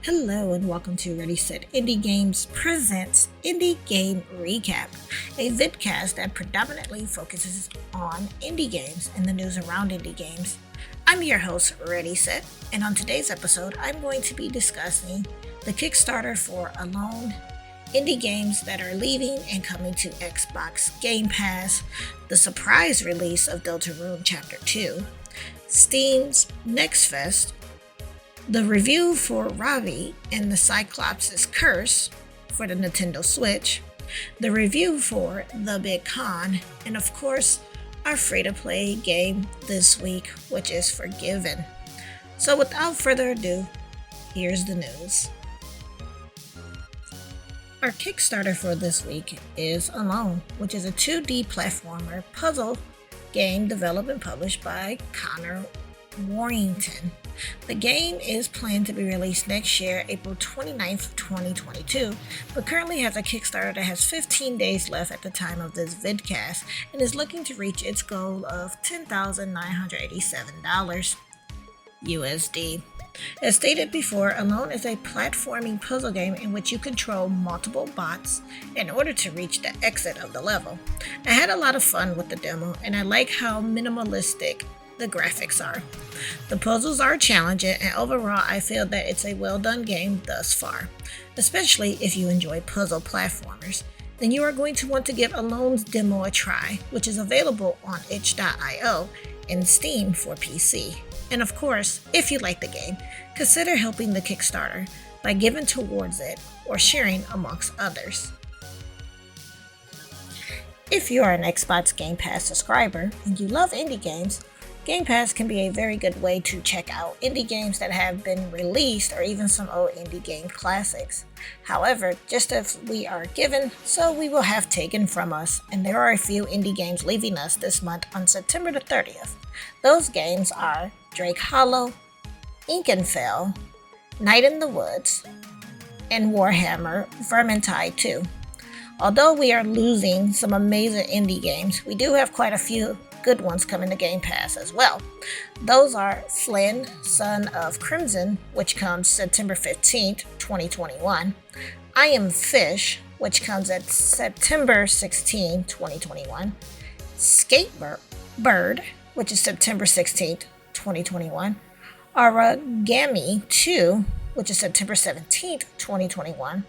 Hello and welcome to Ready Set Indie Games presents Indie Game Recap, a vidcast that predominantly focuses on indie games and the news around indie games. I'm your host, Ready Set, and on today's episode, I'm going to be discussing the Kickstarter for Alone, indie games that are leaving and coming to Xbox Game Pass, the surprise release of Deltarune Chapter 2, Steam's Next Fest, the review for Ravi and the Cyclops' Curse for the Nintendo Switch, the review for The Big Con, and of course, our free-to-play game this week, which is Forgiven. So without further ado, here's the news. Our Kickstarter for this week is Alone, which is a 2D platformer puzzle game developed and published by Connor Warrington. The game is planned to be released next year, April 29th, 2022, but currently has a Kickstarter that has 15 days left at the time of this vidcast and is looking to reach its goal of $10,987 USD. As stated before, Alone is a platforming puzzle game in which you control multiple bots in order to reach the exit of the level. I had a lot of fun with the demo, and I like how minimalistic the graphics are. The puzzles are challenging, and overall I feel that it's a well done game thus far. Especially if you enjoy puzzle platformers, then you are going to want to give Alone's demo a try, which is available on itch.io and Steam for PC. And of course, if you like the game, consider helping the Kickstarter by giving towards it or sharing amongst others. If you are an Xbox Game Pass subscriber and you love indie games, Game Pass can be a very good way to check out indie games that have been released or even some old indie game classics. However, just as we are given, so we will have taken from us, and there are a few indie games leaving us this month on September the 30th. Those games are Drake Hollow, Inkenfell, Night in the Woods, and Warhammer Vermintide 2. Although we are losing some amazing indie games, we do have quite a few good ones coming to Game Pass as well. Those are Flynn, Son of Crimson, which comes September 15th, 2021. I Am Fish, which comes at September 16th, 2021. Skatebird, which is September 16th, 2021. Origami 2, which is September 17th, 2021.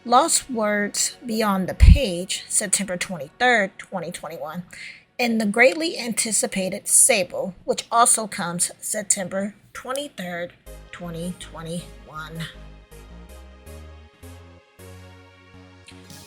Lost Words Beyond the Page, September 23rd, 2021. And the greatly anticipated Sable, which also comes September 23rd, 2021.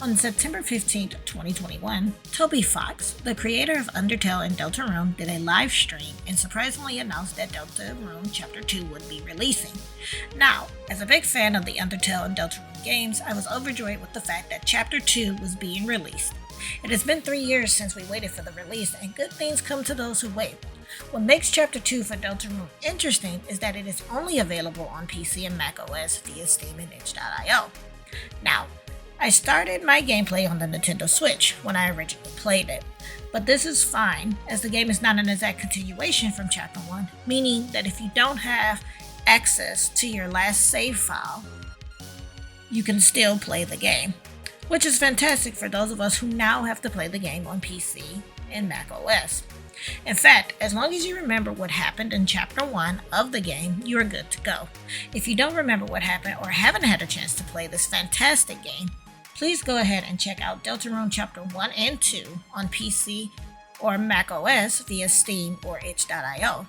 On September 15th, 2021, Toby Fox, the creator of Undertale and Deltarune, did a live stream and surprisingly announced that Deltarune Chapter 2 would be releasing. Now, as a big fan of the Undertale and Deltarune games, I was overjoyed with the fact that Chapter 2 was being released. It has been 3 years since we waited for the release, and good things come to those who wait. What makes Chapter 2 for Deltarune interesting is that it is only available on PC and macOS via Steam and itch.io. Now, I started my gameplay on the Nintendo Switch when I originally played it, but this is fine as the game is not an exact continuation from Chapter 1, meaning that if you don't have access to your last save file, you can still play the game, which is fantastic for those of us who now have to play the game on PC and macOS. In fact, as long as you remember what happened in Chapter 1 of the game, you are good to go. If you don't remember what happened or haven't had a chance to play this fantastic game, please go ahead and check out Deltarune Chapter 1 and 2 on PC or macOS via Steam or itch.io.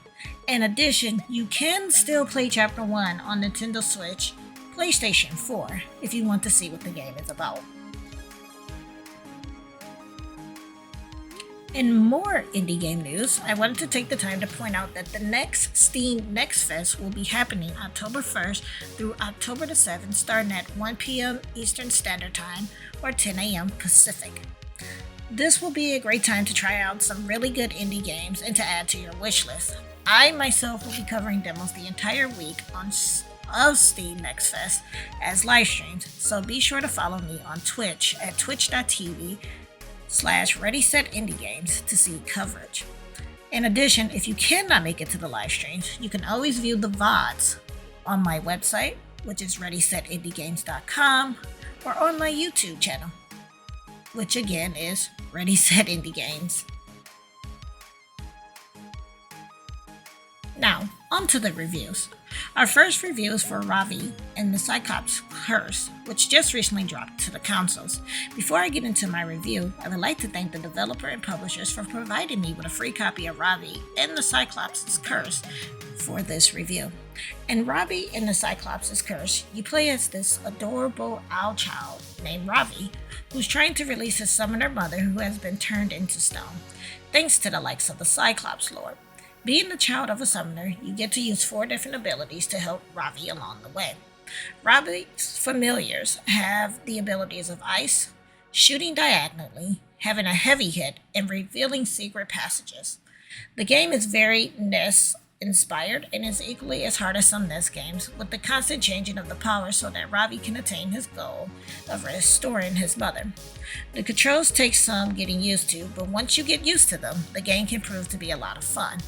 In addition, you can still play Chapter 1 on Nintendo Switch, PlayStation 4 if you want to see what the game is about. In more indie game news, I wanted to take the time to point out that the next Steam Next Fest will be happening October 1st through October the 7th, starting at 1 p.m. Eastern Standard Time or 10 a.m. Pacific. This will be a great time to try out some really good indie games and to add to your wish list. I myself will be covering demos the entire week of Steam Next Fest as live streams, so be sure to follow me on Twitch at twitch.tv/ReadySetIndieGames to see coverage. In addition, if you cannot make it to the live streams, you can always view the VODs on my website, which is ReadySetIndieGames.com, or on my YouTube channel, which again is Ready Set Indie Games. Now, on to the reviews. Our first review is for Ravi and the Cyclops Curse, which just recently dropped to the consoles. Before I get into my review, I would like to thank the developer and publishers for providing me with a free copy of Ravi and the Cyclops Curse for this review. In Ravi and the Cyclops Curse, you play as this adorable owl child named Ravi, who's trying to release his summoner mother who has been turned into stone, thanks to the likes of the Cyclops Lord. Being the child of a summoner, you get to use 4 different abilities to help Ravi along the way. Ravi's familiars have the abilities of ice, shooting diagonally, having a heavy hit, and revealing secret passages. The game is very NES inspired and is equally as hard as some NES games, with the constant changing of the power so that Ravi can attain his goal of restoring his mother. The controls take some getting used to, but once you get used to them, the game can prove to be a lot of fun.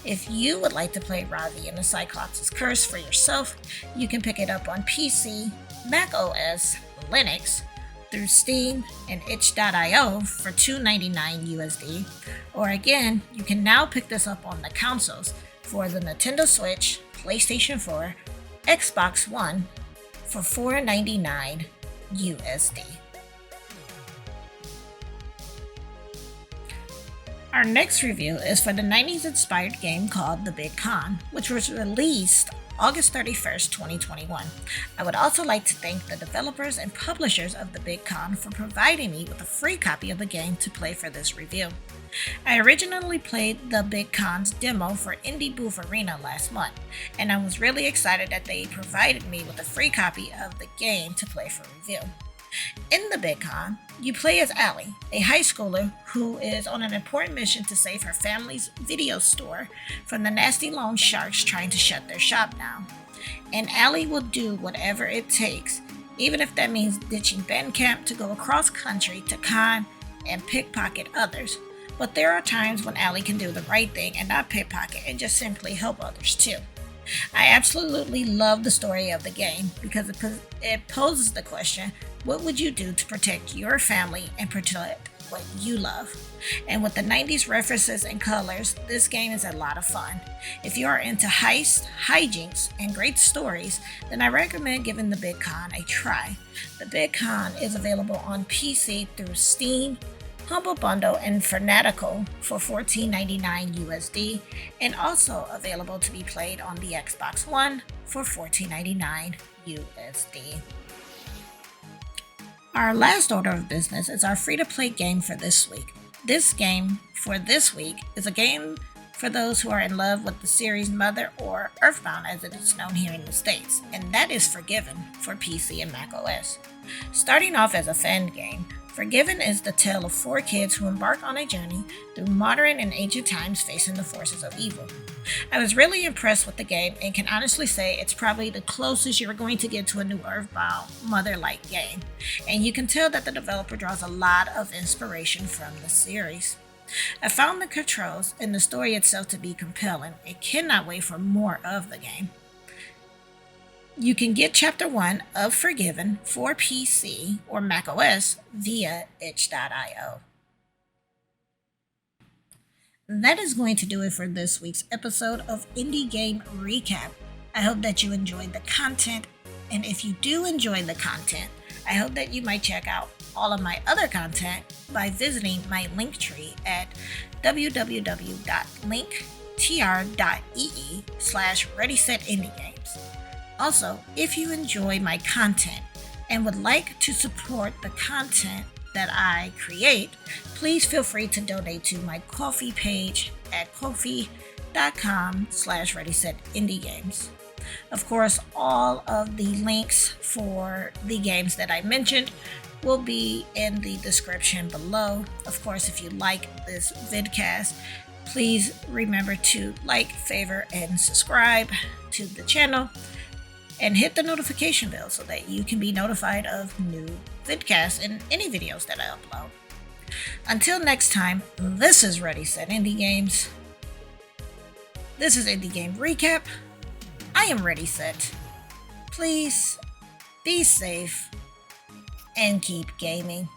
If you would like to play Ravi and the Cyclops Curse for yourself, you can pick it up on PC, macOS, Linux, through Steam and itch.io for $2.99 USD, or again, you can now pick this up on the consoles for the Nintendo Switch, PlayStation 4, Xbox One for $4.99 USD. Our next review is for the 90s inspired game called The Big Con, which was released August 31st, 2021. I would also like to thank the developers and publishers of The Big Con for providing me with a free copy of the game to play for this review. I originally played The Big Con's demo for Indie Booth Arena last month, and I was really excited that they provided me with a free copy of the game to play for review. In The Big Con, you play as Allie, a high schooler who is on an important mission to save her family's video store from the nasty loan sharks trying to shut their shop down. And Allie will do whatever it takes, even if that means ditching band camp to go across country to con and pickpocket others. But there are times when Allie can do the right thing and not pickpocket and just simply help others too. I absolutely love the story of the game because it poses the question, what would you do to protect your family and protect what you love? And with the 90s references and colors, this game is a lot of fun. If you are into heists, hijinks, and great stories, then I recommend giving The Big Con a try. The Big Con is available on PC through Steam, Humble Bundle, and Fanatical for $14.99 USD, and also available to be played on the Xbox One for $14.99 USD. Our last order of business is our free-to-play game for this week. This game for this week is a game for those who are in love with the series Mother, or Earthbound as it is known here in the States, and that is Forgiven for PC and macOS. Starting off as a fan game, Forgiven is the tale of 4 kids who embark on a journey through modern and ancient times facing the forces of evil. I was really impressed with the game and can honestly say it's probably the closest you're going to get to a new Earthbound Mother-like game, and you can tell that the developer draws a lot of inspiration from the series. I found the controls and the story itself to be compelling and cannot wait for more of the game. You can get Chapter 1 of Forgiven for PC or macOS via itch.io. That is going to do it for this week's episode of Indie Game Recap. I hope that you enjoyed the content, and if you do enjoy the content, I hope that you might check out all of my other content by visiting my Linktree at www.linktr.ee/ReadySetIndieGames. Also, if you enjoy my content and would like to support the content that I create, please feel free to donate to my Ko-fi page at ko-fi.com/ReadySetIndieGames. Of course, all of the links for the games that I mentioned will be in the description below. Of course, if you like this vidcast, please remember to like, favor, and subscribe to the channel, and hit the notification bell so that you can be notified of new vidcasts and any videos that I upload. Until next time, this is Ready Set Indie Games. This is Indie Game Recap. I am Ready Set. Please be safe and keep gaming.